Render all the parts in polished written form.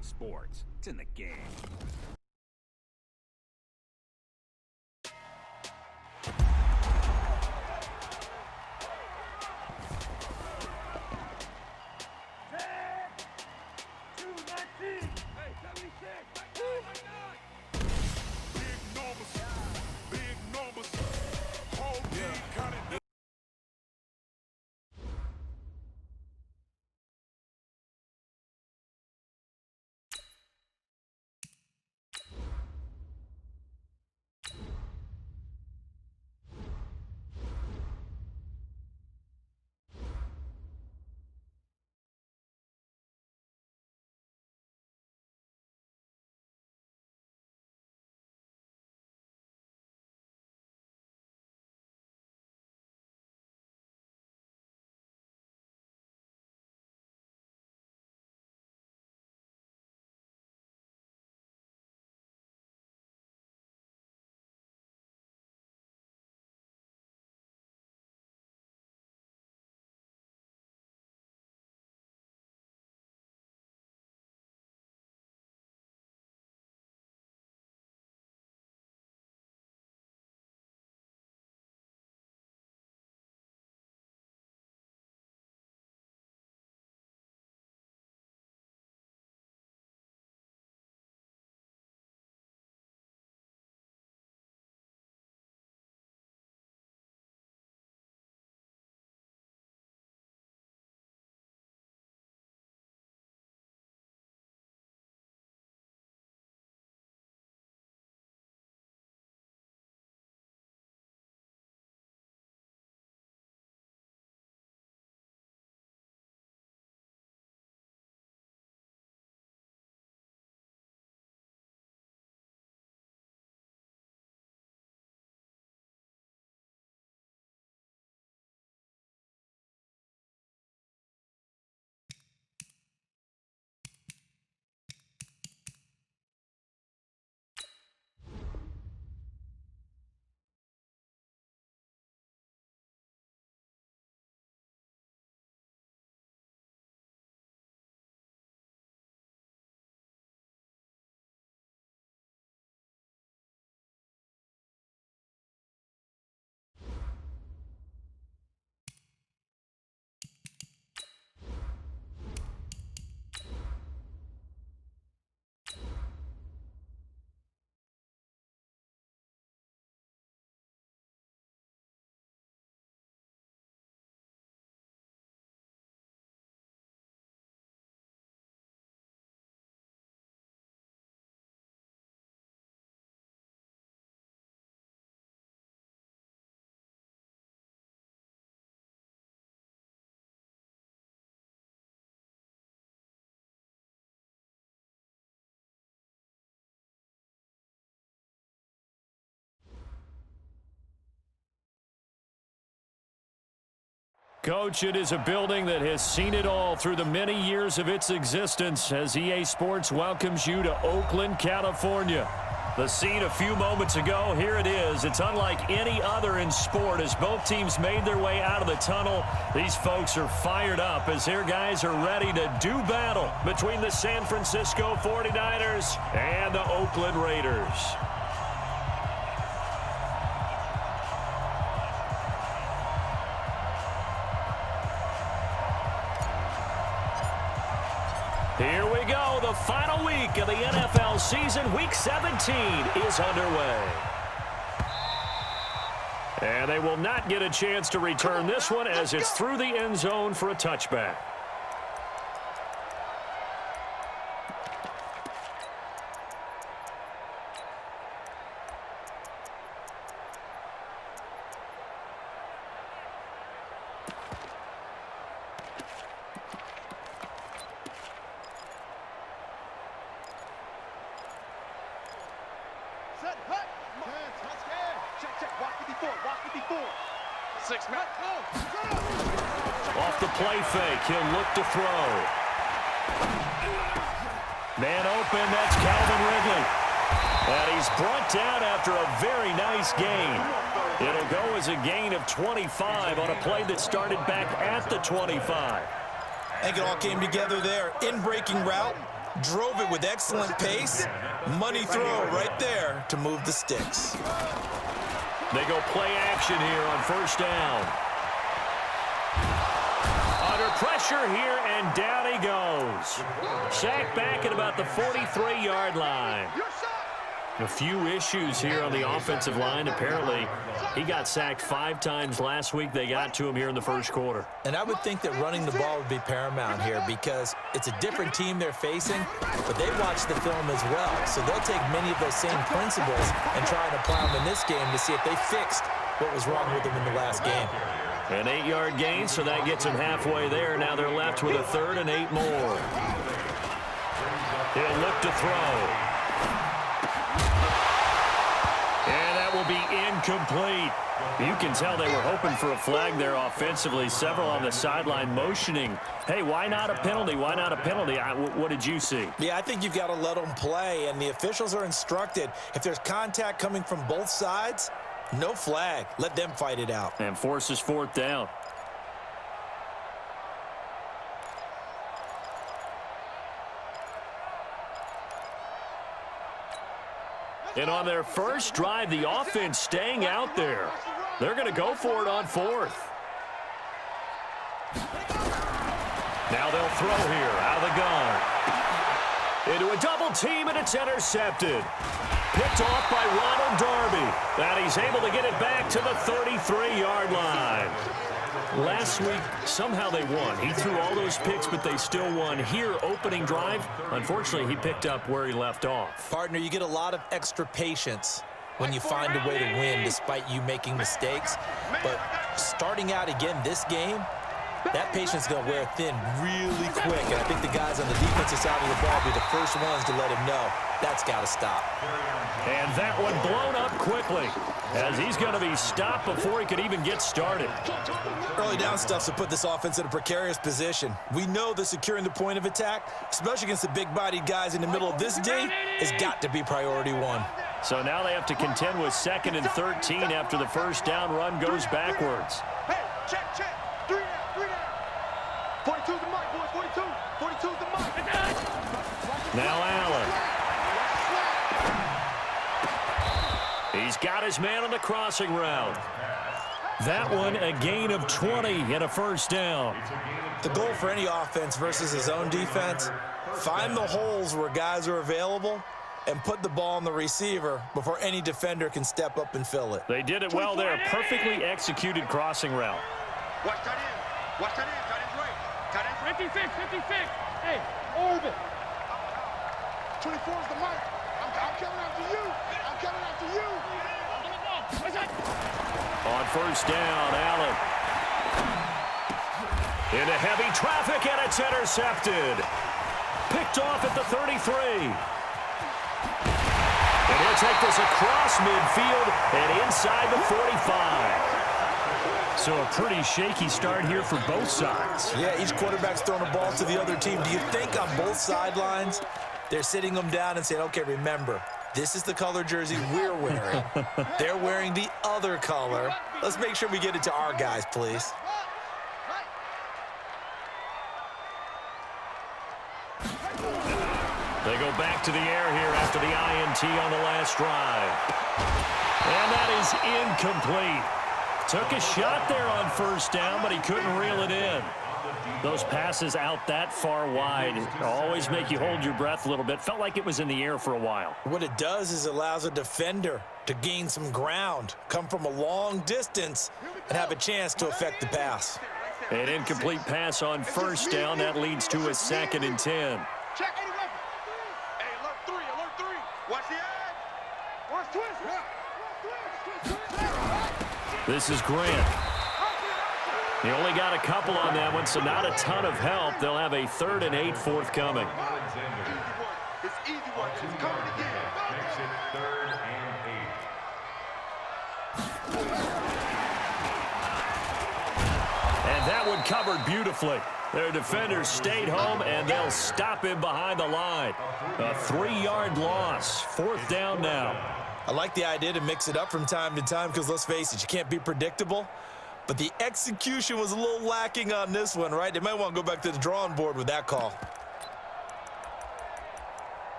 EA Sports. It's in the game. Coach, it is a building that has seen it all through the many years of its existence as EA Sports welcomes you to Oakland, California. The scene a few moments ago, here it is. It's unlike any other in sport as both teams made their way out of the tunnel. These folks are fired up as their guys are ready to do battle between the San Francisco 49ers and the Oakland Raiders. Here we go. The final week of the NFL season. Week 17 is underway. And they will not get a chance to return this one as it's through the end zone for a touchback. Off the play fake, he'll look to throw. Man open, that's Calvin Ridley. And he's brought down after a very nice gain. It'll go as a gain of 25 on a play that started back at the 25. I think it all came together there. In breaking route, Drove it with excellent pace. Money throw right there to move the sticks. They go play action here on first down. Under pressure here, and down he goes. Sacked back at about the 43-yard line. A few issues here on the offensive line. Apparently, he got sacked 5 times last week. They got to him here in the first quarter. And I would think that running the ball would be paramount here because it's a different team they're facing, but they watch the film as well. So they'll take many of those same principles and try and apply them in this game to see if they fixed what was wrong with them in the last game. An 8-yard gain, so that gets them halfway there. Now they're left with a 3rd and 8 more. He'll look to throw. And that will be incomplete. You can tell they were hoping for a flag there offensively. Several on the sideline motioning, hey, why not a penalty? Why not a penalty? What did you see? Yeah, I think you've got to let them play, and the officials are instructed. If there's contact coming from both sides, no flag. Let them fight it out. And forces 4th down. And on their first drive, the offense staying out there. They're going to go for it on 4th. Now they'll throw here out of the gun. Into a double team, and it's intercepted. Picked off by Ronald Darby. And he's able to get it back to the 33-yard line. Last week, somehow they won. He threw all those picks, but they still won. Here, opening drive, unfortunately, he picked up where he left off. Partner, you get a lot of extra patience when you find a way to win despite you making mistakes. But starting out again this game, that patience is going to wear thin really quick. And I think the guys on the defensive side of the ball will be the first ones to let him know that's got to stop. And that one blown up quickly as he's going to be stopped before he could even get started. Early down stuff to put this offense in a precarious position. We know that securing the point of attack, especially against the big-bodied guys in the middle of this D, has got to be priority 1. So now they have to contend with 2nd and 13 after the first down run goes backwards. Hey, check. 3 down. 42's the mark, boys. 42's the mark. Now Allen. He's got his man on the crossing route. That one, a gain of 20 and a first down. The goal for any offense versus his own defense, find the holes where guys are available and put the ball on the receiver before any defender can step up and fill it. They did it well there. Perfectly executed crossing route. Watch that in. Watch that in. Tight end's right. Tight end's 56. Hey, orbit. 24's the mark. I'm coming after you. On first down, Allen. Into heavy traffic, and it's intercepted. Picked off at the 33. And he'll take this across midfield and inside the 45. So a pretty shaky start here for both sides. Yeah, each quarterback's throwing a ball to the other team. Do you think on both sidelines they're sitting them down and saying, okay, remember, this is the color jersey we're wearing. They're wearing the other color. Let's make sure we get it to our guys, please. They go back to the air here after the INT on the last drive. And that is incomplete. Took a shot there on first down, but he couldn't reel it in. Those passes out that far wide always make you hold your breath a little bit. Felt like it was in the air for a while. What it does is it allows a defender to gain some ground, come from a long distance, and have a chance to affect the pass. An incomplete pass on first down. That leads to a 2nd and 10. Check 81. Hey, alert 3. Watch the edge. Where's twist? This is Grant. He only got a couple on that one, so not a ton of help. They'll have a 3rd and 8 forthcoming. It's easy one. It's coming again. 3rd and 8. And that one covered beautifully. Their defenders stayed home, and they'll stop him behind the line. A 3-yard loss. 4th down now. I like the idea to mix it up from time to time because, let's face it, you can't be predictable. But the execution was a little lacking on this one, right? They might want to go back to the drawing board with that call.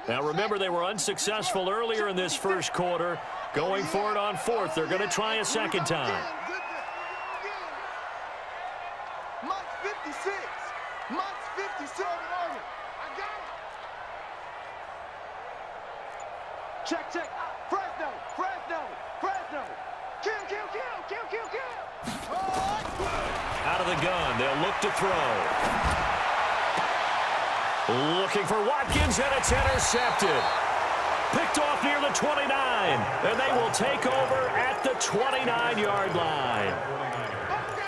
Now remember, they were unsuccessful earlier in this first quarter. Going for it on fourth. They're going to try a second time. Mike's 56. Mike's 57. I got it. Check, check. Fresno, Fresno, Fresno. Kill, kill, kill, kill, kill, kill. Out of the gun, they'll look to throw. Looking for Watkins, and it's intercepted. Picked off near the 29, and they will take over at the 29-yard line.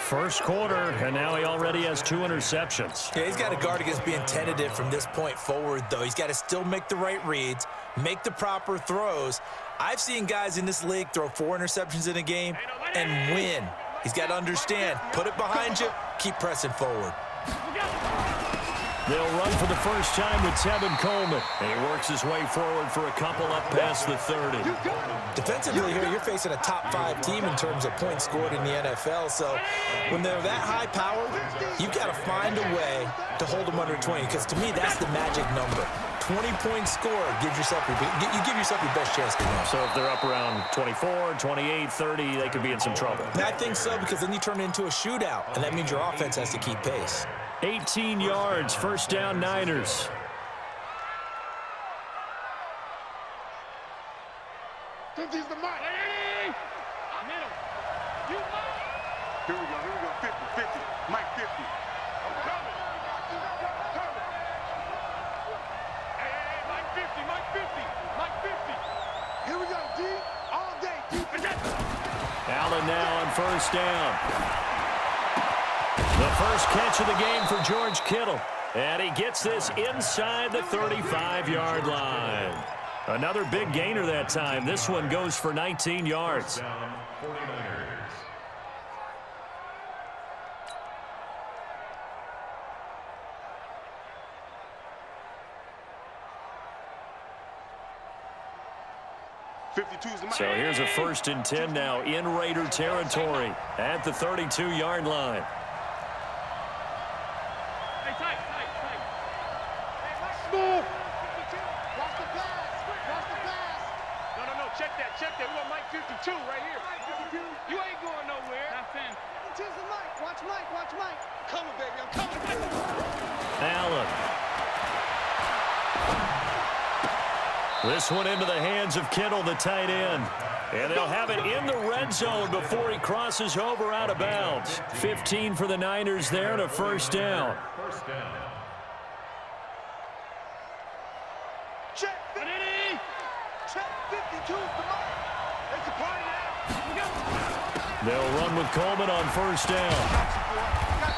First quarter, and now he already has 2 interceptions. Yeah, he's got to guard against being tentative from this point forward, though. He's got to still make the right reads, make the proper throws. I've seen guys in this league throw 4 interceptions in a game and win. He's got to understand, put it behind you, keep pressing forward. They'll run for the first time with Tevin Coleman. And he works his way forward for a couple up past the 30. Defensively here, you're facing a top 5 team in terms of points scored in the NFL. So when they're that high powered, you've got to find a way to hold them under 20. Because to me, that's the magic number. 20-point score gives yourself you give yourself your best chance to win. So if they're up around 24, 28, 30, they could be in some trouble. I think so, because then you turn it into a shootout, and that means your offense has to keep pace. 18 yards, first down, Niners. Think he's the Mike. Middle. You Mike. Here we go, 50, 50. Mike 50. I'm coming. Hey, Mike 50, Mike 50, Mike 50. Here we go, D. All day, D. Allen now on first down. The first catch of the game for George Kittle. And he gets this inside the 35-yard line. Another big gainer that time. This one goes for 19 yards. So here's a 1st and 10 now in Raider territory at the 32-yard line. Hey, tight. Smooth. Watch the pass. Watch the pass. No. Check that. We got Mike 52 right here. You ain't going nowhere. That's in. Choose the Mike. Watch Mike. Coming, baby. I'm coming. Allen. This one into the hands of Kittle, the tight end. And they'll have it in the red zone before he crosses over out of bounds. 15 for the Niners there and a first down. Check 50. Check 52 is the Mike. It's a party now. They'll run with Coleman on first down.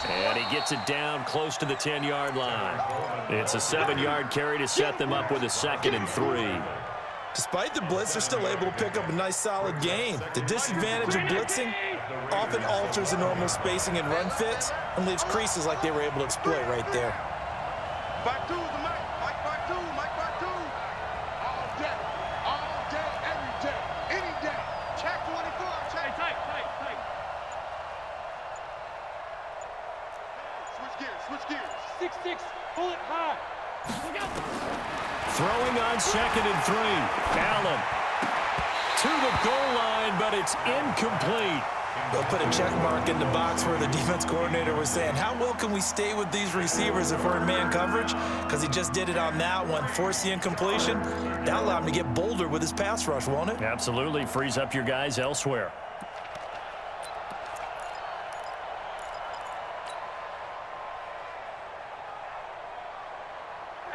And he gets it down close to the 10-yard line. It's a 7-yard carry to set them up with a 2nd and 3. Despite the blitz, they're still able to pick up a nice, solid gain. The disadvantage of blitzing often alters the normal spacing and run fits and leaves creases like they were able to exploit right there. Back two, the Mike. Mike back two. All day, every day, any day. Check 24. Check. Tight. Switch gears. 6'6", pull it high. Throwing on 2nd and 3. Allen to the goal line, but it's incomplete. They'll put a check mark in the box where the defense coordinator was saying, how well can we stay with these receivers if we're in man coverage? Because he just did it on that one, forced the incompletion. That'll allow him to get bolder with his pass rush, won't it? Absolutely. Frees up your guys elsewhere.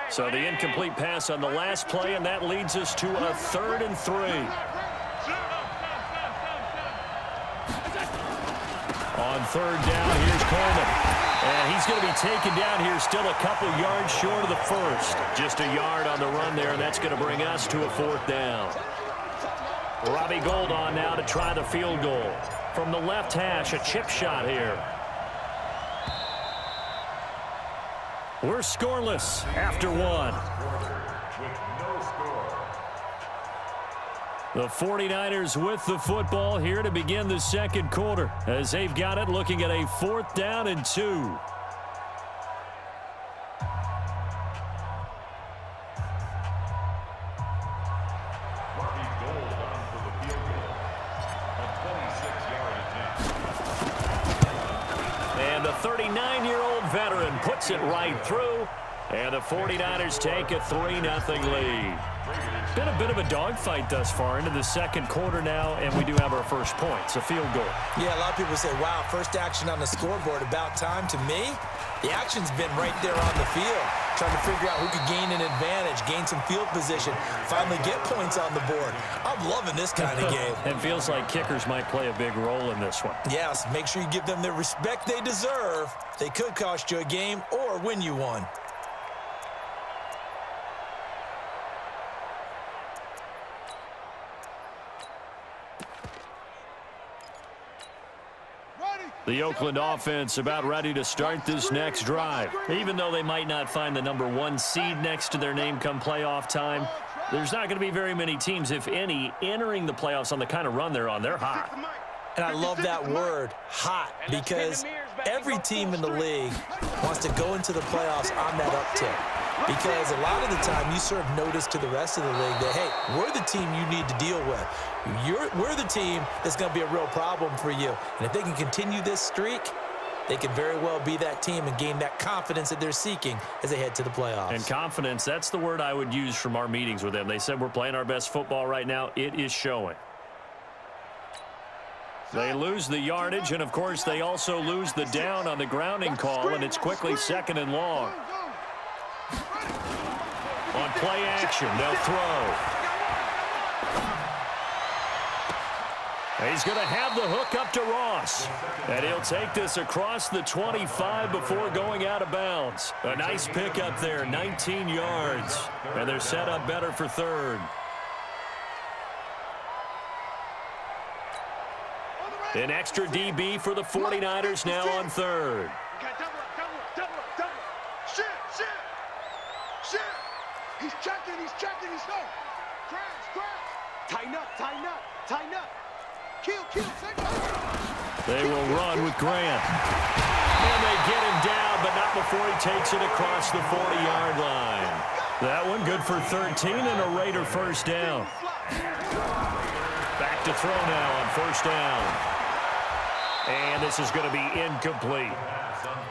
So the incomplete pass on the last play, and that leads us to a 3rd and 3. On 3rd down, here's Coleman. And he's going to be taken down here still a couple yards short of the first. Just a yard on the run there, and that's going to bring us to a 4th down. Robbie Gould on now to try the field goal. From the left hash, a chip shot here. We're scoreless after 1. The 49ers with the football here to begin the second quarter as they've got it looking at a 4th down and 2. 39-year-old veteran puts it right through, and the 49ers take a 3-0 lead. Been a bit of a dogfight thus far into the second quarter now, and we do have our first points, a field goal. Yeah, a lot of people say, wow, first action on the scoreboard, about time. To me, the action's been right there on the field, trying to figure out who could gain an advantage, gain some field position, finally get points on the board. I'm loving this kind of game. It feels like kickers might play a big role in this one. Yes, make sure you give them the respect they deserve. They could cost you a game or win you one. The Oakland offense about ready to start this next drive. Even though they might not find the #1 seed next to their name come playoff time, there's not going to be very many teams, if any, entering the playoffs on the kind of run they're on. They're hot. And I love that word, hot, because every team in the league wants to go into the playoffs on that uptick. Because a lot of the time you serve notice to the rest of the league that, hey, we're the team you need to deal with. We're the team that's going to be a real problem for you. And if they can continue this streak, they could very well be that team and gain that confidence that they're seeking as they head to the playoffs. And confidence, that's the word I would use from our meetings with them. They said we're playing our best football right now. It is showing. They lose the yardage, and, of course, they also lose the down on the grounding call, and it's quickly 2nd and long. On play action, they'll throw. He's going to have the hook up to Ross. And he'll take this across the 25 before going out of bounds. A nice pick up there, 19 yards. And they're set up better for 3rd. An extra DB for the 49ers now on 3rd. He's checking, he's no. Crash. Tighten up. Kill, They will run with Grant. And they get him down, but not before he takes it across the 40-yard line. That one good for 13 and a Raider first down. Back to throw now on 1st down. And this is going to be incomplete.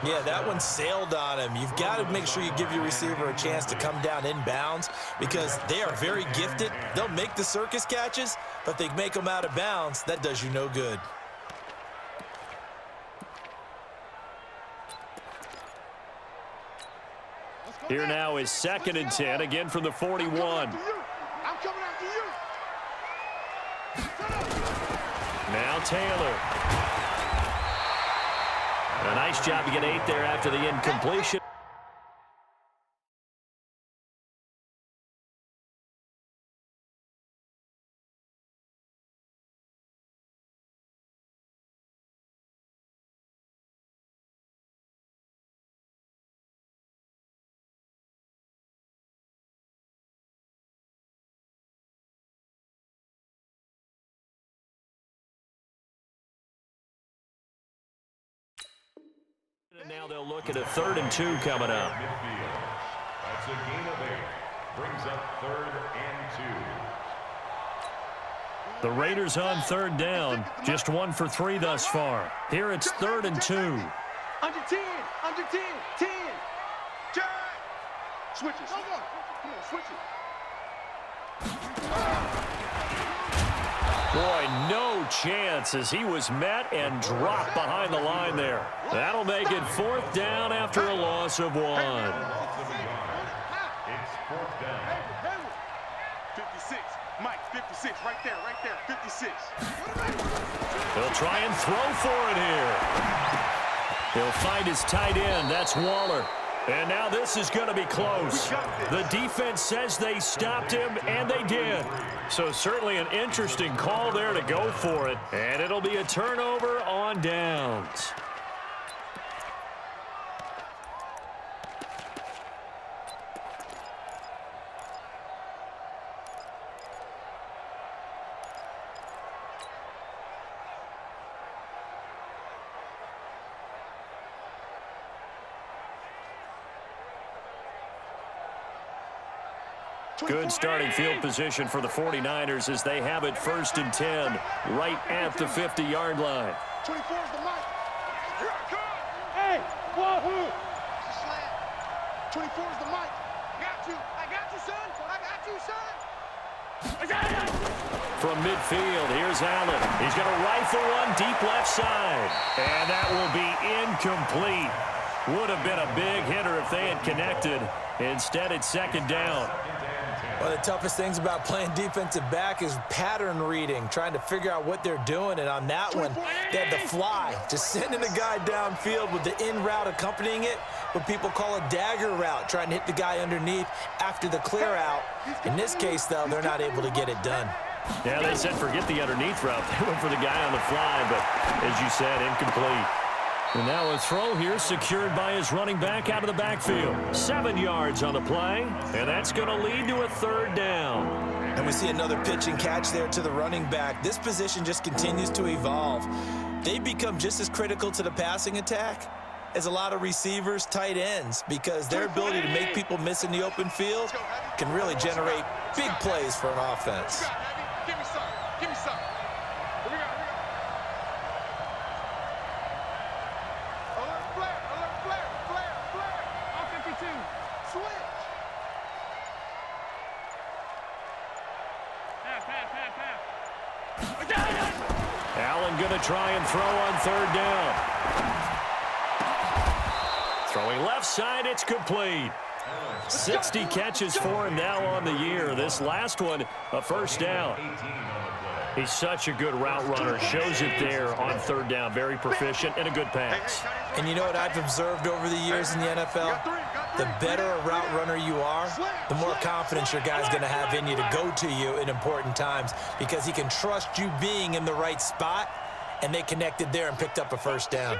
Yeah, that one sailed on him. You've got to make sure you give your receiver a chance to come down inbounds because they are very gifted. They'll make the circus catches, but if they make them out of bounds, that does you no good. Here now is 2nd and 10, again from the 41. I'm coming after you. Now Taylor. A nice job to get 8 there after the incompletion. And now they'll look at a 3rd and 2 coming up. That's a gain of 8. Brings up 3rd and 2. The Raiders on 3rd down. Just 1 for 3 thus far. Here it's 3rd and 2. Under 10. 10. Switch it. Come on, switch it. Boy, no chance as he was met and dropped behind the line there. That'll make it 4th down after a loss of 1. It's 4th down. 56. Mike, 56. Right there. 56. They'll try and throw for it here. He'll find his tight end. That's Waller. And now this is going to be close. The defense says they stopped him, and they did. So certainly an interesting call there to go for it. And it'll be a turnover on downs. Good starting field position for the 49ers as they have it 1st and 10 right at the 50-yard line. 24 is the mic. Here I come. Hey, 24 is the mic. Got you. I got you, son. I got you, son. From midfield, here's Allen. He's going to rifle one deep left side. And that will be incomplete. Would have been a big hitter if they had connected. Instead, it's second down. One of the toughest things about playing defensive back is pattern reading, trying to figure out what they're doing. And on that one, they had the fly, just sending a guy downfield with the in route accompanying it, what people call a dagger route, trying to hit the guy underneath after the clear out. In this case, though, they're not able to get it done. Yeah, they said forget the underneath route. They went for the guy on the fly, but as you said, incomplete. And now a throw here secured by his running back out of the backfield. 7 yards on the play, and that's going to lead to a third down. And we see another pitch and catch there to the running back. This position just continues to evolve. They become just as critical to the passing attack as a lot of receivers, tight ends, because their ability to make people miss in the open field can really generate big plays for an offense. Give me some. Give me some. Here we go. Alert flare. Alert flare. Flare. Flare. All 52. Switch. Pass. Allen going to try and throw on third down. Throwing left side, it's complete. 60 catches for him now on the year. This last one, a first down. He's such a good route runner. Shows it there on third down. Very proficient and a good pass. And you know what I've observed over the years in the NFL? The better a route runner you are, the more confidence your guy's going to have in you to go to you in important times, because he can trust you being in the right spot, and they connected there and picked up a first down.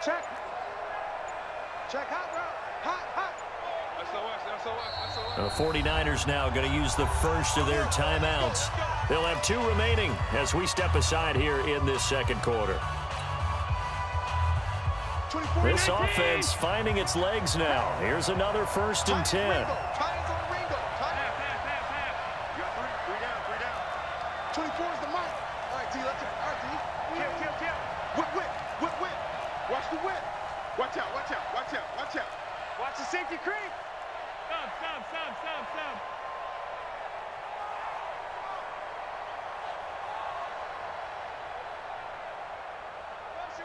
Check. Check hot route. Hot. The 49ers now going to use the first of their timeouts. They'll have 2 remaining as we step aside here in this second quarter. This offense finding its legs now. Here's another 1st and 10. Titans on Ringo. You got 3 down. 24 is the mic. All right, T, let's go. All right, T. Kill. Whip. Watch the whip. Watch out. Watch the safety creep. Stop.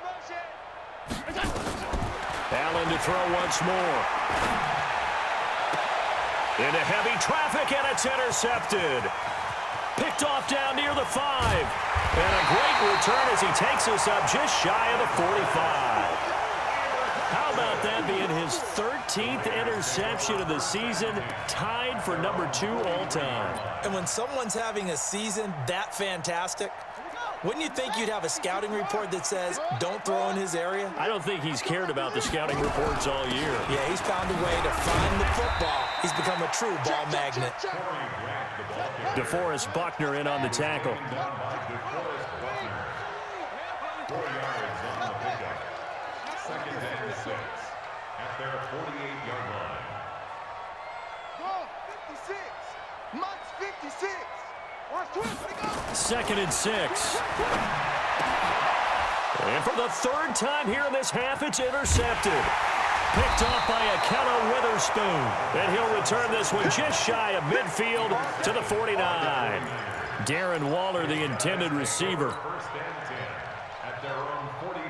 Motion. Allen to throw once more. Into heavy traffic, and it's intercepted. Picked off down near the 5. And a great return as he takes us up just shy of the 45. How about that being his 13th interception of the season, tied for number 2 all time. And when someone's having a season that fantastic, wouldn't you think you'd have a scouting report that says, don't throw in his area? I don't think he's cared about the scouting reports all year. Yeah, he's found a way to find the football. He's become a true ball magnet. DeForest Buckner in on the tackle. 4 yards on the pickup. 2nd and 6 at their 48-yard line. Go, 56. Mike's 56. Watch twist. 2nd and 6. And for the 3rd time here in this half, it's intercepted. Picked off by Akello Witherspoon. And he'll return this one just shy of midfield to the 49. Darren Waller, the intended receiver. 1st and 10 at their own 49.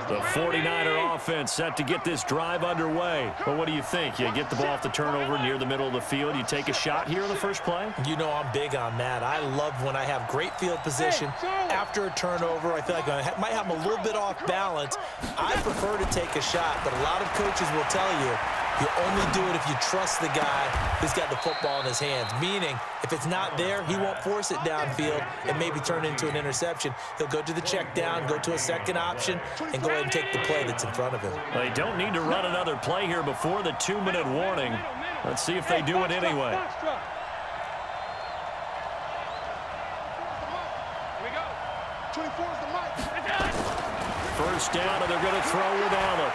The 49er offense set to get this drive underway. But what do you think? You get the ball off the turnover near the middle of the field. You take a shot here in the first play? You know I'm big on that. I love when I have great field position. After a turnover, I feel like I might have them a little bit off balance. I prefer to take a shot, but a lot of coaches will tell you, you only do it if you trust the guy who's got the football in his hands. Meaning, if it's not there, he won't force it downfield and maybe turn into an interception. He'll go to the check down, go to a second option, and go ahead and take the play that's in front of him. They don't need to run another play here before the 2-minute warning. Let's see if they do it anyway. Here we go. 24 is the mic. First down, and they're going to throw with Allen.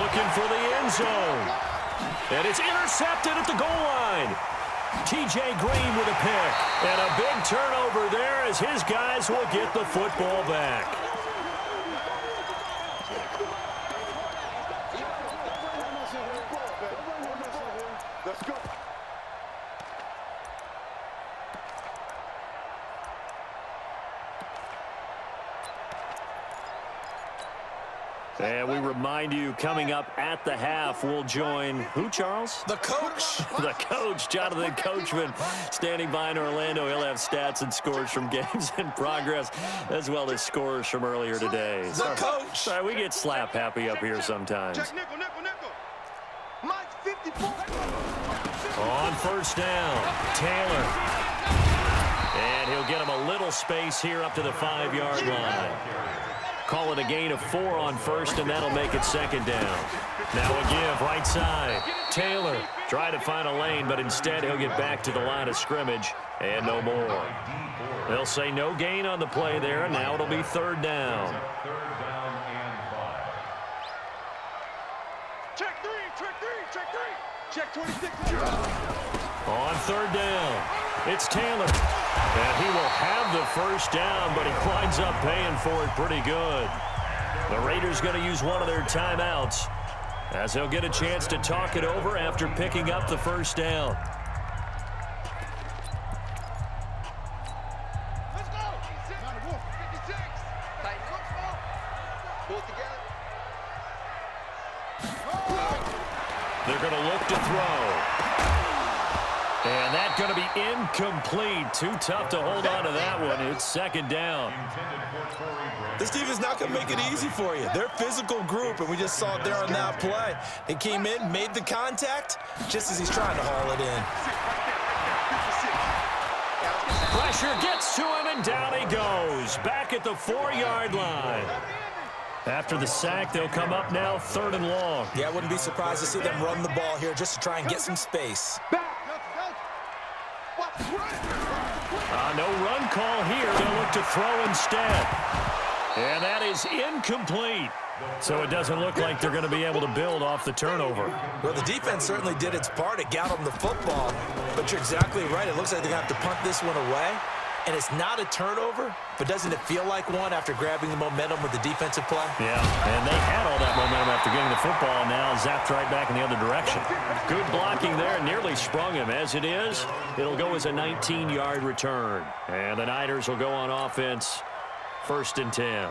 Looking for the end zone. And it's intercepted at the goal line. T.J. Green with a pick. And a big turnover there as his guys will get the football back. And we remind you, coming up at the half, we'll join who, Charles? The coach. The coach, Jonathan Coachman, standing by in Orlando. He'll have stats and scores from games in progress, as well as scores from earlier today. The coach. Sorry, we get slap happy up here sometimes. Check nickel, nickel, nickel. Mike's 54. On first down, Taylor. And he'll get him a little space here up to the 5-yard line. Call it a gain of 4 on first, and that'll make it second down. Now a give, right side. Taylor try to find a lane, but instead he'll get back to the line of scrimmage, and no more. They'll say no gain on the play there, and now it'll be third down. Check 3, check 3, check 3. Check 26. On third down, it's Taylor. And he will have the first down, but he winds up paying for it pretty good. The Raiders going to use one of their timeouts as they'll get a chance to talk it over after picking up the first down. Let's go. 56. Pull it together. They're going to look to throw. And that's going to be incomplete. Too tough to hold on to that one. It's second down. This defense is not going to make it easy for you. They're a physical group, and we just saw it there on that play. They came in, made the contact, just as he's trying to haul it in. Pressure gets to him, and down he goes. Back at the 4-yard line. After the sack, they'll come up now third and long. Yeah, I wouldn't be surprised to see them run the ball here just to try and get some space. No run call here. They'll look to throw instead. And that is incomplete. So it doesn't look like they're going to be able to build off the turnover. Well, the defense certainly did its part. It got them the football. But you're exactly right. It looks like they're going to have to punt this one away. And it's not a turnover, but doesn't it feel like one after grabbing the momentum with the defensive play? Yeah, and they had all that momentum after getting the football, now zapped right back in the other direction. Good blocking there, nearly sprung him. As it is, it'll go as a 19-yard return. And the Niners will go on offense, first and 10.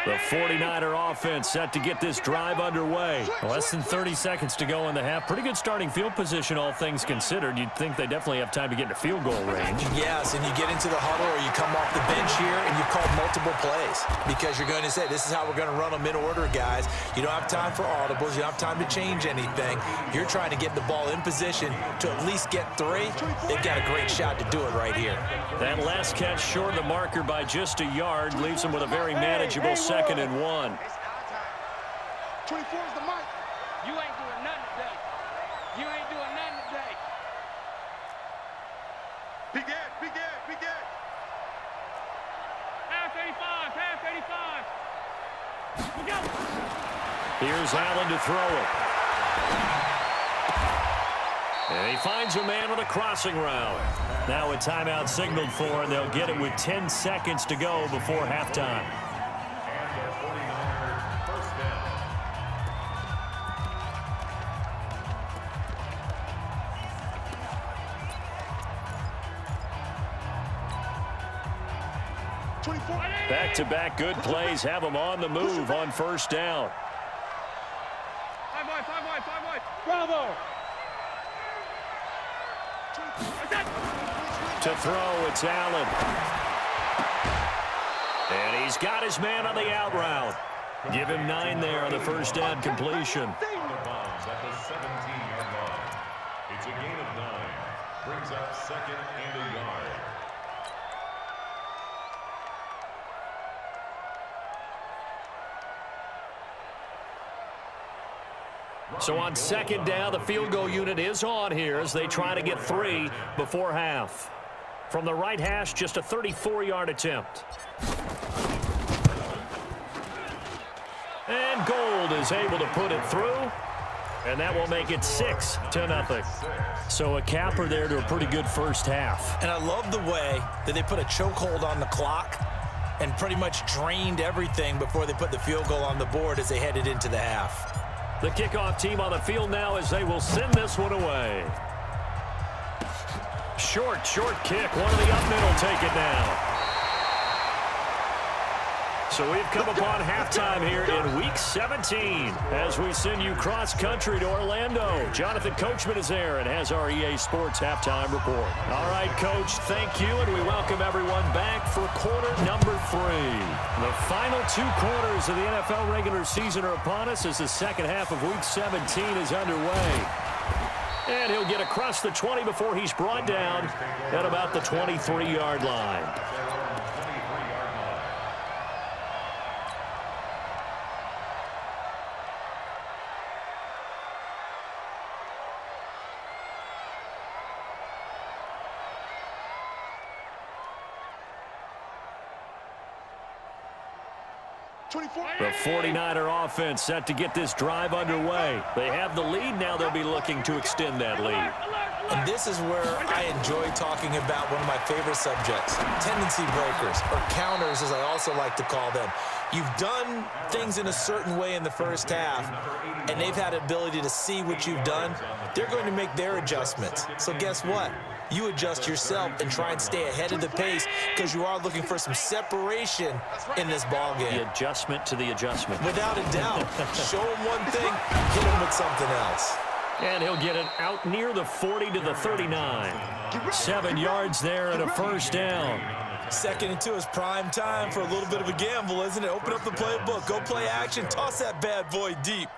The 49er offense set to get this drive underway. Less than 30 seconds to go in the half. Pretty good starting field position, all things considered. You'd think they definitely have time to get into field goal range. Yes, and you get into the huddle or you come off the bench here and you've called multiple plays because you're going to say, this is how we're going to run them in order, guys. You don't have time for audibles. You don't have time to change anything. You're trying to get the ball in position to at least get 3. They've got a great shot to do it right here. That last catch short of the marker by just a yard leaves them with a very manageable second and 1. 24 is the mic. You ain't doing nothing today. You ain't doing nothing today. Big Ed, big Ed, big Ed. Half 85, half 85. Look out. Here's Allen to throw it. And he finds a man with a crossing route. Now a timeout signaled for, and they'll get it with 10 seconds to go before halftime. Back-to-back good plays have them on the move on first down. 5 wide. Bravo. To throw, it's Allen. And he's got his man on the out route. Give him 9 there on the first down completion. At the 17-yard line. It's a gain of 9. Brings up second and a yard. So on second down, the field goal unit is on here as they try to get 3 before half. From the right hash, just a 34-yard attempt. And Gold is able to put it through, and that will make it 6-0. So a capper there to a pretty good first half. And I love the way that they put a chokehold on the clock and pretty much drained everything before they put the field goal on the board as they headed into the half. The kickoff team on the field now as they will send this one away. Short kick. One of the up middle take it now. So we've come upon halftime here in Week 17 as we send you cross-country to Orlando. Jonathan Coachman is there and has our EA Sports halftime report. All right, Coach, thank you, and we welcome everyone back for quarter number 3. The final 2 quarters of the NFL regular season are upon us as the second half of Week 17 is underway. And he'll get across the 20 before he's brought down at about the 23-yard line. The 49er offense set to get this drive underway. They have the lead now. They'll be looking to extend that lead. And this is where I enjoy talking about one of my favorite subjects, tendency breakers, or counters as I also like to call them. You've done things in a certain way in the first half, and they've had the ability to see what you've done. They're going to make their adjustments. So guess what? You adjust yourself and try and stay ahead of the pace because you are looking for some separation in this ball game. The adjustment to the adjustment. Without a doubt. Show him one thing, hit him with something else. And he'll get it out near the 40 to the 39. 7 yards there and a first down. 2nd and 2 is prime time for a little bit of a gamble, isn't it? Open up the playbook, go play action, toss that bad boy deep.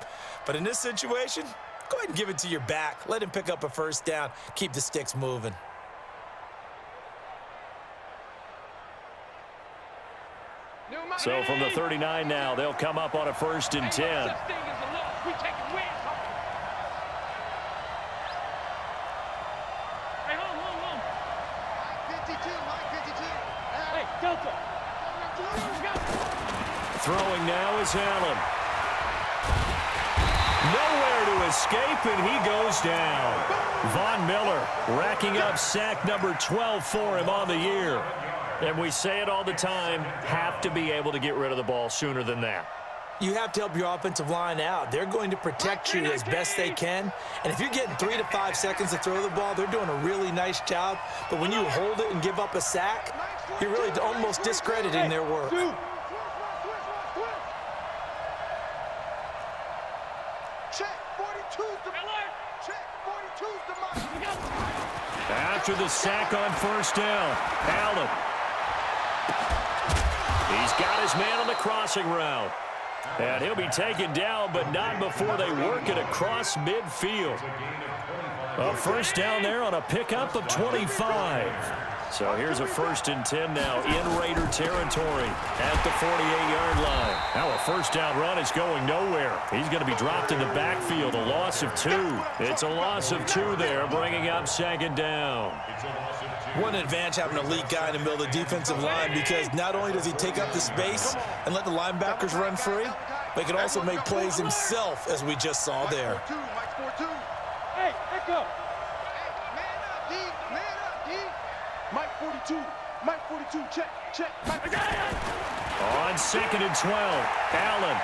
But in this situation, go ahead and give it to your back. Let him pick up a first down. Keep the sticks moving. So from the 39 now, they'll come up on a 1st and 10. Throwing now is Allen. Nowhere to escape, and he goes down. Von Miller racking up sack number 12 for him on the year. And we say it all the time, have to be able to get rid of the ball sooner than that. You have to help your offensive line out. They're going to protect you as best they can. And if you're getting 3 to 5 seconds to throw the ball, they're doing a really nice job. But when you hold it and give up a sack, you're really almost discrediting their work. After the sack on 1st down, Allen. He's got his man on the crossing route. And he'll be taken down, but not before they work it across midfield. A first down there on a pickup of 25. So here's a 1st and 10 now in Raider territory at the 48-yard line. Now a first down run is going nowhere. He's going to be dropped in the backfield, a loss of 2. It's a loss of 2 there, bringing up 2nd down. One advantage having an elite guy in the middle of the defensive line because not only does he take up the space and let the linebackers run free, but he can also make plays himself, as we just saw there. Hey, let go. Mike 42, Mike 42, check, Mike. On 2nd and 12, Allen.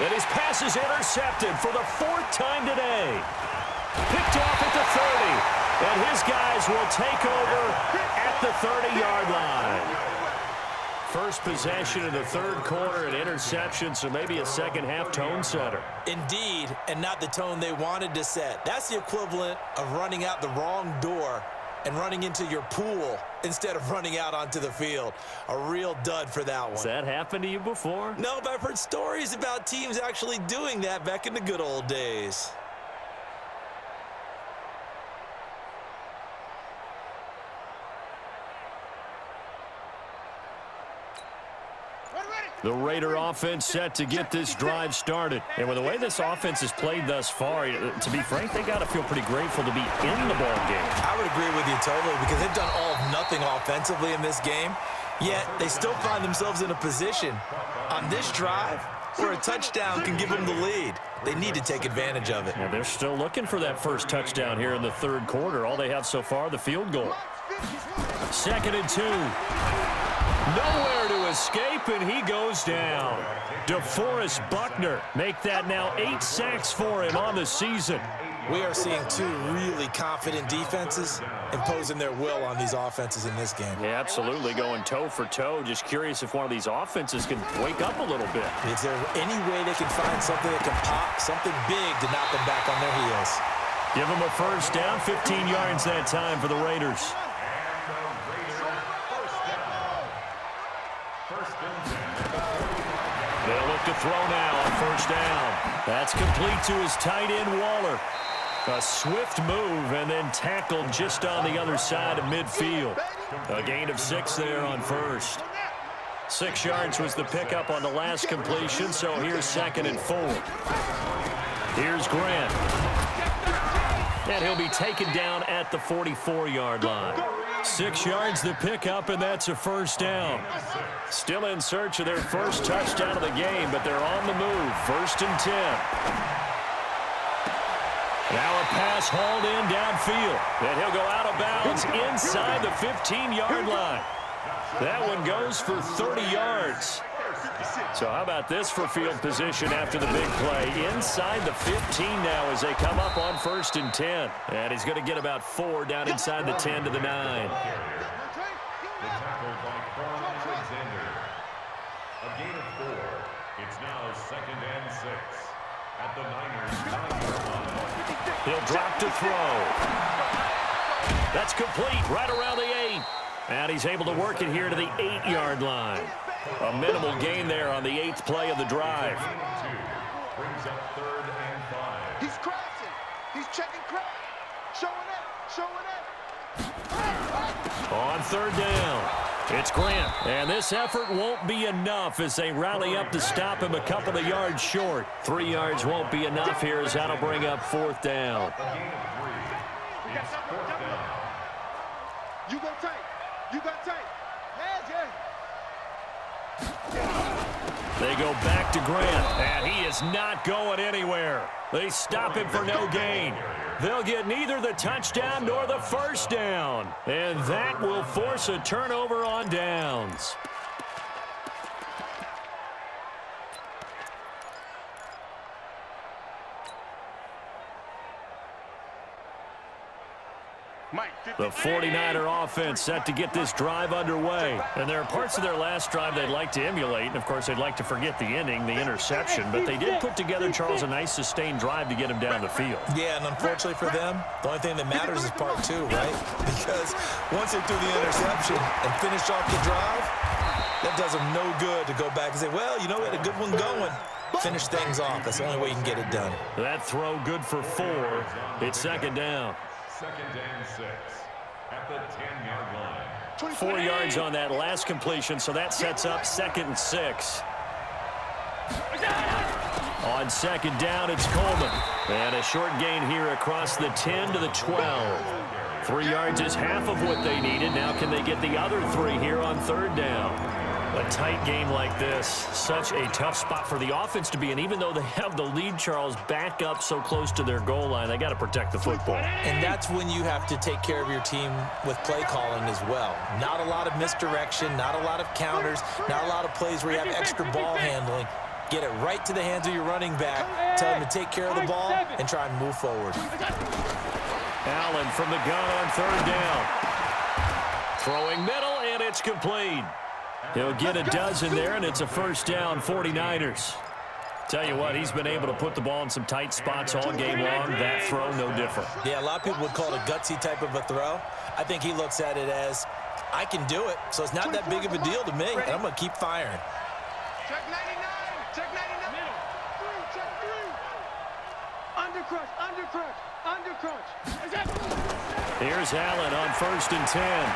And his pass is intercepted for the 4th time today. Picked off at the 30, and his guys will take over at the 30-yard line. First possession of the 3rd quarter, an interception, so maybe a second-half tone setter. Indeed, and not the tone they wanted to set. That's the equivalent of running out the wrong door and running into your pool instead of running out onto the field. A real dud for that one. Has that happened to you before? No, but I've heard stories about teams actually doing that back in the good old days. The Raider offense set to get this drive started. And with the way this offense has played thus far, to be frank, they got to feel pretty grateful to be in the ball game. I would agree with you totally because they've done all of nothing offensively in this game, yet they still find themselves in a position on this drive where a touchdown can give them the lead. They need to take advantage of it. Yeah, they're still looking for that first touchdown here in the 3rd quarter. All they have so far, the field goal. 2nd and 2. Nowhere to escape, and he goes down. DeForest Buckner make that now 8 sacks for him on the season. We are seeing two really confident defenses imposing their will on these offenses in this game. Yeah, absolutely, going toe for toe. Just curious if one of these offenses can wake up a little bit. Is there any way they can find something that can pop, something big to knock them back on their heels? Give them a first down, 15 yards that time for the Raiders. They'll look to throw now on first down. That's complete to his tight end, Waller. A swift move and then tackled just on the other side of midfield. A gain of 6 there on first. 6 yards was the pickup on the last completion, so here's 2nd and 4. Here's Grant. And he'll be taken down at the 44-yard line. 6 yards the pickup, and that's a first down. Still in search of their first touchdown of the game, but they're on the move. 1st and 10. Now a pass hauled in downfield. And he'll go out of bounds inside the 15-yard line. That one goes for 30 yards. So how about this for field position after the big play? Inside the 15 now as they come up on 1st and 10. And he's going to get about 4 down inside the 10 to the 9. The tackle by Carl Alexander. A gain of 4. It's now 2nd and 6. At the Niners' 9-yard line. He'll drop to throw. That's complete right around the 8. And he's able to work it here to the 8-yard line. A minimal gain there on the 8th play of the drive. Brings up 3rd and 5. He's crashing. He's checking crash. Showing up. On 3rd down, it's Grant. And this effort won't be enough as they rally up to stop him a couple of yards short. 3 yards won't be enough here as that'll bring up 4th down. A gain of 3. It's 4th down. You go tight. You got tight. They go back to Grant, and he is not going anywhere. They stop him for no gain. They'll get neither the touchdown nor the first down, and that will force a turnover on downs. The 49er offense set to get this drive underway. And there are parts of their last drive they'd like to emulate. And, of course, they'd like to forget the ending, the interception. But they did put together, Charles, a nice sustained drive to get him down the field. Yeah, and unfortunately for them, the only thing that matters is part 2, right? Because once they threw the interception and finished off the drive, that does them no good to go back and say, well, you know, we had a good one going. Finish things off. That's the only way you can get it done. That throw good for 4. It's 2nd down. 2nd and 6. At the 10-yard line. 4 yards on that last completion, so that sets up 2nd and 6. On 2nd down, it's Coleman. And a short gain here across the 10 to the 12. 3 yards is half of what they needed. Now can they get the other 3 here on 3rd down? A tight game like this, such a tough spot for the offense to be in. Even though they have the lead, Charles, back up so close to their goal line, they got to protect the football. And that's when you have to take care of your team with play calling as well. Not a lot of misdirection, not a lot of counters, not a lot of plays where you have extra ball handling. Get it right to the hands of your running back, tell him to take care of the ball, and try and move forward. Allen from the gun on 3rd down. Throwing middle, and it's complete. He'll get a dozen there, and it's a first down, 49ers. Tell you what, he's been able to put the ball in some tight spots all game long. That throw, no different. Yeah, a lot of people would call it a gutsy type of a throw. I think he looks at it as, I can do it, so it's not that big of a deal to me, and I'm going to keep firing. Check 99. Check 99. Middle. 3. Check 3. Undercrush. Here's Allen on 1st and 10.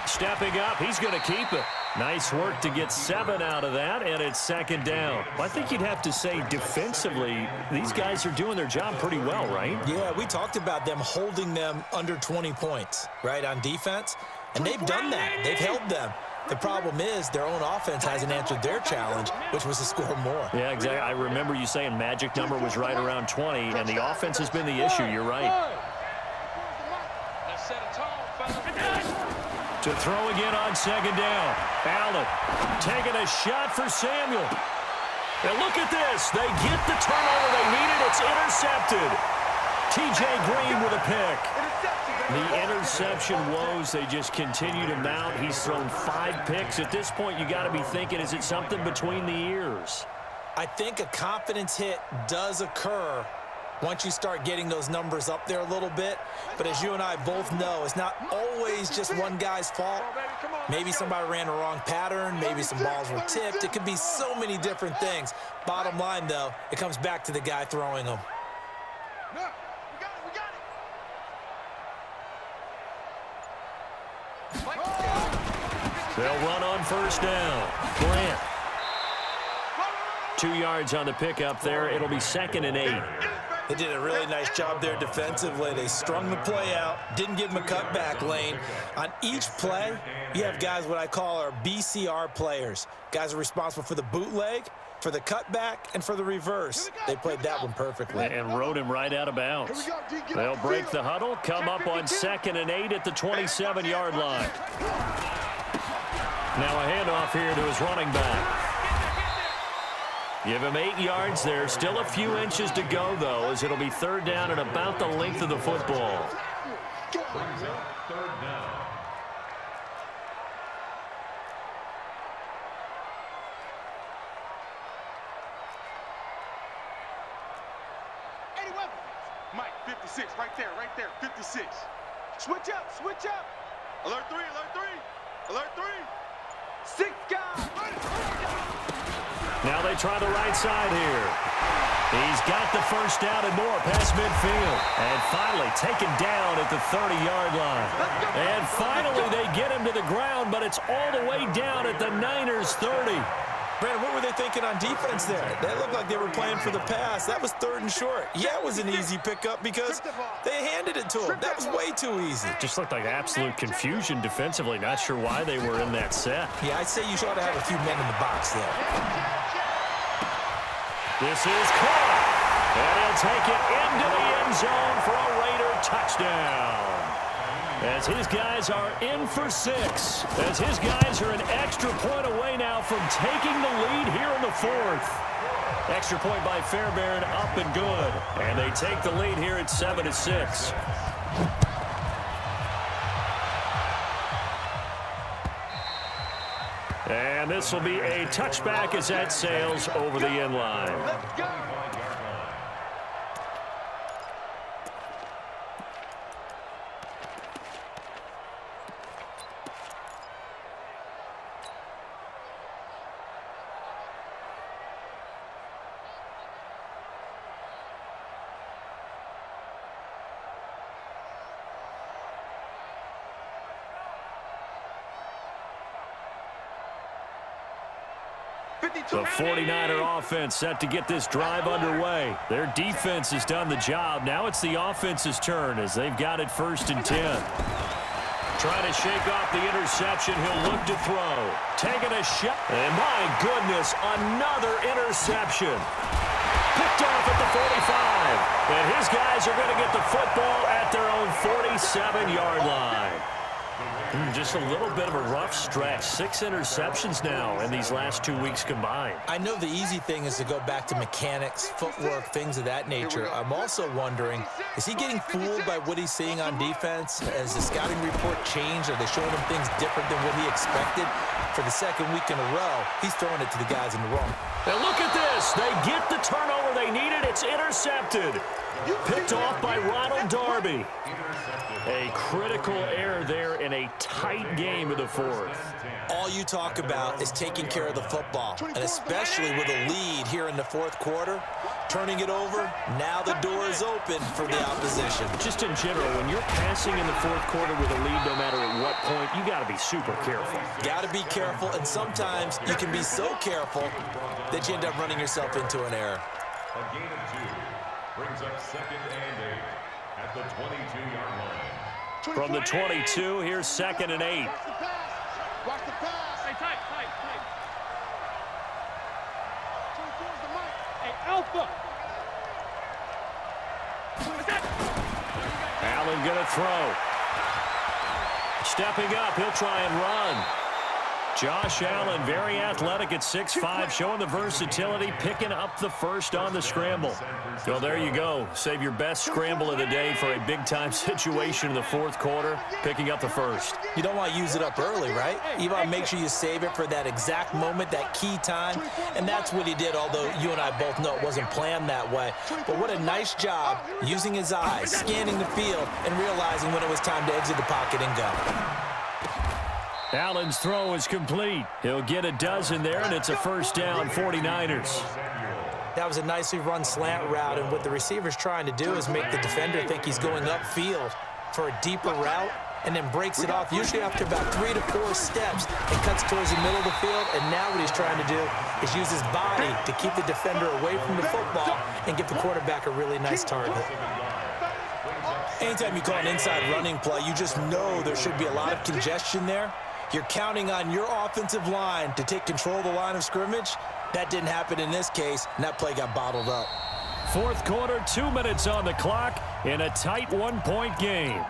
Stepping up, he's going to keep it. Nice work to get 7 out of that, and it's 2nd down. I think you'd have to say defensively, these guys are doing their job pretty well, right? Yeah, we talked about them holding them under 20 points, right, on defense, and they've done that. They've held them. The problem is their own offense hasn't answered their challenge, which was to score more. Yeah, exactly. I remember you saying magic number was right around 20, and the offense has been the issue. You're right. To throw again on 2nd down. Allen taking a shot for Samuel. And look at this. They get the turnover they needed. It's intercepted. T.J. Green with a pick. The interception woes, they just continue to mount. He's thrown 5 picks. At this point, you got to be thinking, is it something between the ears? I think a confidence hit does occur once you start getting those numbers up there a little bit. But as you and I both know, it's not always just one guy's fault. Maybe somebody ran the wrong pattern. Maybe some balls were tipped. It could be so many different things. Bottom line, though, it comes back to the guy throwing them. They'll run on first down. Grant. 2 yards on the pickup there. It'll be 2nd and 8. They did a really nice job there defensively. They strung the play out, didn't give him a cutback lane. On each play, you have guys what I call our BCR players. Guys are responsible for the bootleg, for the cutback, and for the reverse. They played that one perfectly. And rode him right out of bounds. They'll break the huddle, come up on 2nd and 8 at the 27-yard line. Now a handoff here to his running back. Give him 8 yards there. Still a few inches to go, though, as it'll be 3rd down and about the length of the football. Brings up 3rd down. Mike, 56, right there, 56. Switch up. Alert 3, alert 3. 6 guys. Now they try the right side here. He's got the first down and more past midfield. And finally taken down at the 30-yard line. And finally they get him to the ground, but it's all the way down at the Niners' 30. Brandon, what were they thinking on defense there? They looked like they were playing for the pass. That was 3rd and short. Yeah, it was an easy pickup because they handed it to him. That was way too easy. Just looked like absolute confusion defensively. Not sure why they were in that set. Yeah, I'd say you ought to have a few men in the box there. This is caught. And he'll take it into the end zone for a Raider touchdown. As his guys are in for 6. As his guys are an extra point away now from taking the lead here in the 4th. Extra point by Fairbairn, up and good. And they take the lead here at 7-6. And this will be a touchback as that sails over the end line. Let's go. The 49er offense set to get this drive underway. Their defense has done the job. Now it's the offense's turn as they've got it 1st and 10. Trying to shake off the interception. He'll look to throw. Taking a shot. And my goodness, another interception. Picked off at the 45. And his guys are going to get the football at their own 47-yard line. Just a little bit of a rough stretch. 6 interceptions now in these last 2 weeks combined. I know the easy thing is to go back to mechanics, footwork, things of that nature. I'm also wondering, is he getting fooled by what he's seeing on defense? Has the scouting report changed? Are they showing him things different than what he expected? For the 2nd week in a row, he's throwing it to the guys in the room. Now look at this. They get the turnover they needed. It's intercepted. Picked off by Ronald Darby. A critical error there in a tight game of the 4th. All you talk about is taking care of the football, and especially with a lead here in the 4th quarter, turning it over, now the door is open for the opposition. Just in general, when you're passing in the 4th quarter with a lead, no matter at what point, you got to be super careful. Got to be careful, and sometimes you can be so careful that you end up running yourself into an error. A gain of 2 brings up 2nd and 8 at the 22-yard line. From the 22, here's 2nd and 8. Watch the pass. Watch the pass. Hey, tight. 24 is the mic. Hey, Alpha. Allen going to throw. Stepping up, he'll try and run. Josh Allen, very athletic at 6'5", showing the versatility, picking up the first on the scramble. Well, there you go. Save your best scramble of the day for a big-time situation in the fourth quarter, picking up the first. You don't want to use it up early, right? You want to make sure you save it for that exact moment, that key time, and that's what he did, although you and I both know it wasn't planned that way. But what a nice job using his eyes, scanning the field, and realizing when it was time to exit the pocket and go. Allen's throw is complete. He'll get a dozen there, and it's a first down, 49ers. That was a nicely run slant route, and what the receiver's trying to do is make the defender think he's going upfield for a deeper route, and then breaks it off, usually after about 3 to 4 steps, and cuts towards the middle of the field. And now what he's trying to do is use his body to keep the defender away from the football and give the quarterback a really nice target. Anytime you call an inside running play, you just know there should be a lot of congestion there. You're counting on your offensive line to take control of the line of scrimmage. That didn't happen in this case, and that play got bottled up. Fourth quarter, 2 minutes on the clock in a tight one-point game.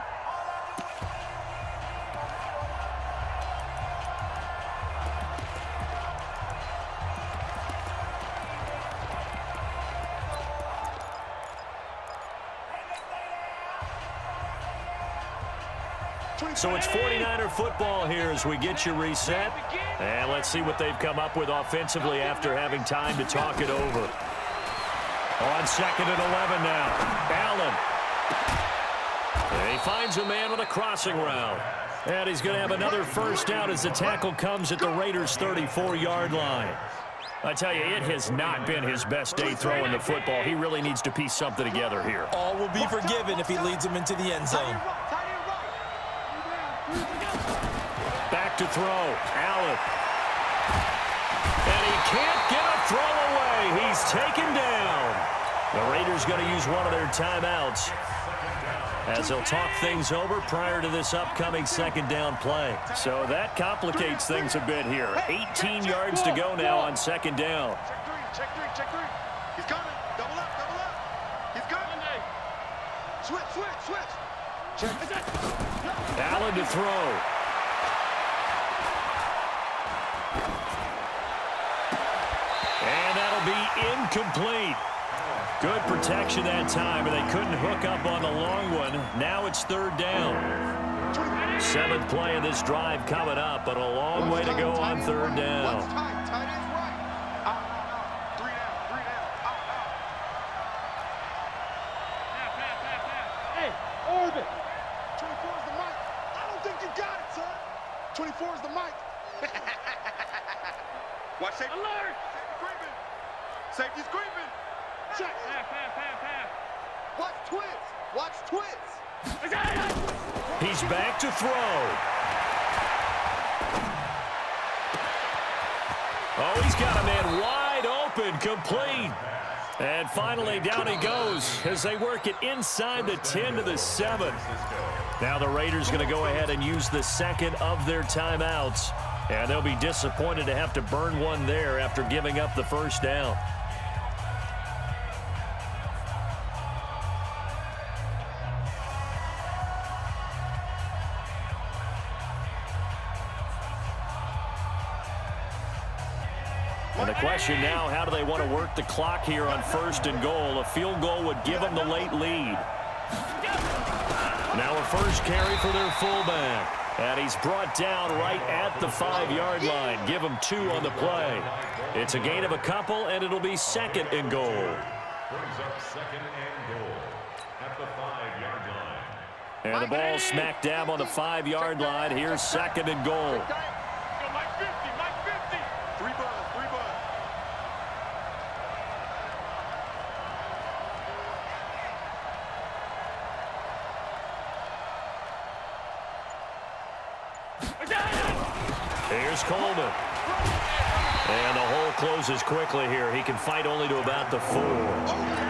So it's 49er football here as we get you reset. And let's see what they've come up with offensively after having time to talk it over. On 2nd and 11 now. Allen. And he finds a man with a crossing route. And he's going to have another first down as the tackle comes at the Raiders' 34-yard line. I tell you, it has not been his best day throwing the football. He really needs to piece something together here. All will be forgiven if he leads him into the end zone. Back to throw. Allen. And he can't get a throw away. He's taken down. The Raiders going to use one of their timeouts as they'll talk things over prior to this upcoming second down play. So that complicates things a bit here. 18 yards to go now on second down. Check three. He's coming. Double up. He's coming. Switch. Check. Allen to throw. And that'll be incomplete. Good protection that time, and they couldn't hook up on the long one. Now it's third down. 7th play of this drive coming up, but a long way to go on third down. Tight ends right. Out. 3 down. Out. Hey, orbit. 24 is the mic. I don't think you got it, son. 24 is the mic. Watch safety. Alert. Safety's creeping. Check. Half. Watch twins. He's back to throw. Oh, he's got a man wide open, complete. And finally, down he goes as they work it inside the 10 to the 7. Now the Raiders going to go ahead and use the second of their timeouts. And they'll be disappointed to have to burn one there after giving up the first down. And the question now, how do they want to work the clock here on 1st and goal? A field goal would give them the late lead. Now a first carry for their fullback. And he's brought down right at the 5-yard line. Give him 2 on the play. It's a gain of a couple, and it'll be 2nd and goal. Brings up 2nd and goal at the 5-yard line. And the ball smack dab on the 5-yard line. Here's 2nd and goal. Mike 50. 3 bud. Here's Coleman. And the hole closes quickly here. He can fight only to about the 4.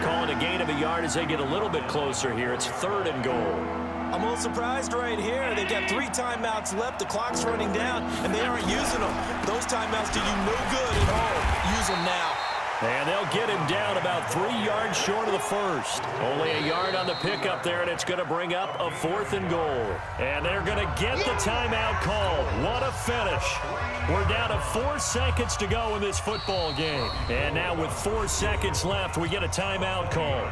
Calling a gain of a yard as they get a little bit closer here. It's 3rd and goal. I'm a little surprised right here. They've got 3 timeouts left. The clock's running down, and they aren't using them. Those timeouts do you no good at all. Use them now. And they'll get him down about 3 yards short of the first. Only a yard on the pickup there, and it's going to bring up a 4th and goal. And they're going to get the timeout called. What a finish. We're down to 4 seconds to go in this football game. And now with 4 seconds left, we get a timeout call.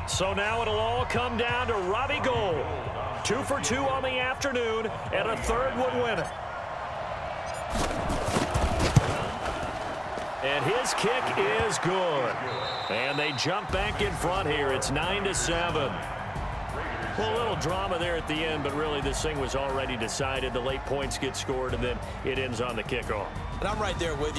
So now it'll all come down to Robbie Gould. 2 for 2 on the afternoon, and a 3rd would win it. And his kick is good. And they jump back in front here. It's 9-7. Well, a little drama there at the end, but really this thing was already decided. The late points get scored, and then it ends on the kickoff. And I'm right there with you.